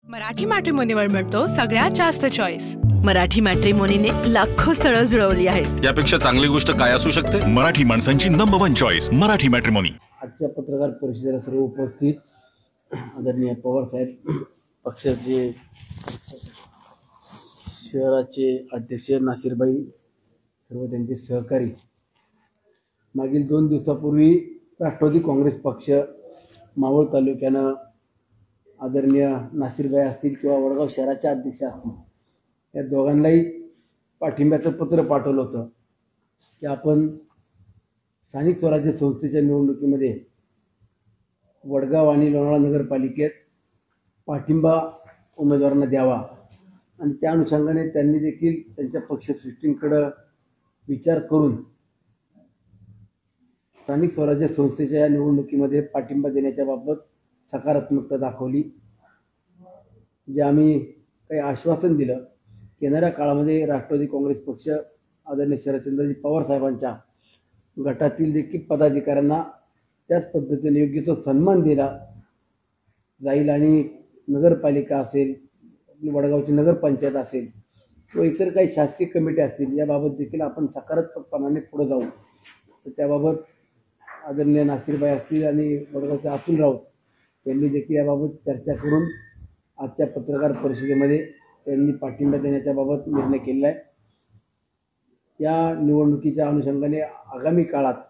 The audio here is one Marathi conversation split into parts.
मराठी मॅट्रिमोनीवर मिळतो सगळ्यात जास्त चॉईस। मराठी मॅट्रिमोनीने लाखो स्थळं जुळवली आहेत। यापेक्षा चांगली गोष्ट काय असू शकते? मराठी माणसांची नंबर 1 चॉईस मराठी मॅट्रिमोनी। आजच्या पत्रकार परिषदेला सर्व उपस्थित आदरणीय पवार साहेब, पक्षाचे शहराचे अध्यक्ष नासिरबाई, सर्व त्यांचे सहकारी, मागील 2 दिवसापूर्वी राष्ट्रवादी काँग्रेस पक्ष मावळ तालुक्यानं आदरणीय नासिरबाई असतील किंवा वडगाव शहराचे अध्यक्ष असतील, या दोघांनाही पाठिंब्याचं पत्र पाठवलं होतं की आपण स्थानिक स्वराज्य संस्थेच्या निवडणुकीमध्ये वडगाव आणि लोणावळा नगरपालिकेत पाठिंबा उमेदवारांना द्यावा आणि त्या अनुषंगाने त्यांनी देखील त्यांच्या पक्षश्रेष्ठींकडे विचार करून स्थानिक स्वराज्य संस्थेच्या या निवडणुकीमध्ये पाठिंबा देण्याच्या बाबत सकारात्मकता दाखवली। जे आम्ही काही आश्वासन दिलं की येणाऱ्या काळामध्ये राष्ट्रवादी काँग्रेस पक्ष आदरणीय शरदचंद्रजी पवार साहेबांच्या गटातील देखील पदाधिकाऱ्यांना त्याच पद्धतीने योग्य तो सन्मान दिला जाईल आणि नगरपालिका असेल, आपली वडगावची नगरपंचायत असेल किंवा इतर काही शासकीय कमिटी असतील, याबाबत देखील आपण सकारात्मकपणाने पुढे जाऊ। तर त्याबाबत आदरणीय नासिरबाई असतील आणि वडगावचे अतुल राऊत यांनी देखील याबाबत चर्चा करून आजच्या पत्रकार परिषदेमध्ये त्यांनी पाठिंबा देण्याच्या बाबत निर्णय केलेला आहे। या निवडणुकीच्या अनुषंगाने आगामी काळात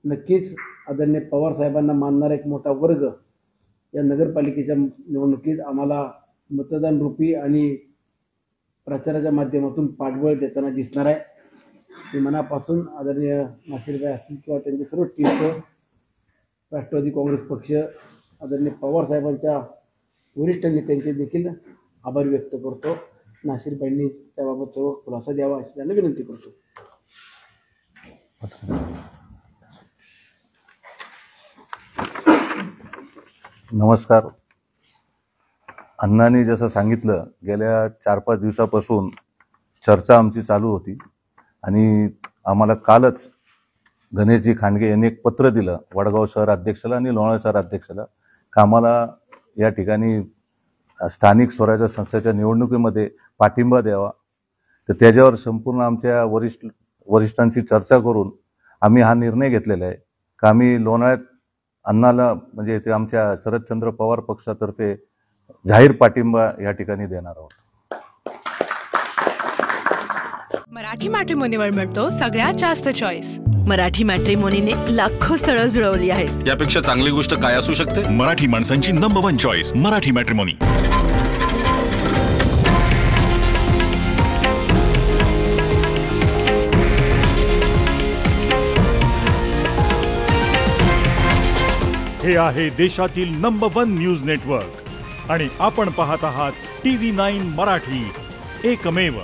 नक्कीच आदरणीय पवार साहेबांना मानणारा एक मोठा वर्ग या नगरपालिकेच्या निवडणुकीत आम्हाला मतदान रूपी आणि प्रचाराच्या माध्यमातून पाठबळ देताना दिसणार आहे। मी मनापासून आदरणीय नासिरबाई असतील किंवा त्यांचे सर्व टीमचं राष्ट्रवादी काँग्रेस पक्ष आदरणीय पवार साहेबांच्या वरिष्ठ नेत्यांचे देखील आभार व्यक्त करतो। नासिरबाईंनी त्याबाबत सर्व खुलासा द्यावा अशी त्यांना विनंती करतो। नमस्कार। अण्णांनी जसं सांगितलं, गेल्या 4-5 दिवसापासून चर्चा आमची चालू होती आणि आम्हाला कालच गणेशजी खांडगे यांनी एक पत्र दिलं वडगाव शहर अध्यक्षाला आणि लोणावळा शहर अध्यक्षाला की आम्हाला या ठिकाणी स्थानिक स्वराज्य संस्थेच्या निवडणुकीमध्ये पाठिंबा द्यावा। तर त्याच्यावर संपूर्ण आमच्या वरिष्ठांची चर्चा करून आम्ही हा निर्णय घेतलेला आहे की आम्ही लोणावळ्यात अण्णाला म्हणजे ते आमच्या शरदचंद्र पवार पक्षातर्फे जाहीर पाठिंबा या ठिकाणी देणार आहोत। मराठी मॅट्रिमोनीवर मिळतो सगळ्यात जास्त चॉईस। मराठी मॅट्रिमोनीने लाखो स्थळं जुळवली आहेत। यापेक्षा चांगली गोष्ट काय असू शकते? मराठी माणसांची नंबर 1 चॉईस मराठी मॅट्रिमोनी। हे आहे देशातील नंबर 1 न्यूज नेटवर्क आणि आपण पाहत आहात TV9 मराठी, एकमेव।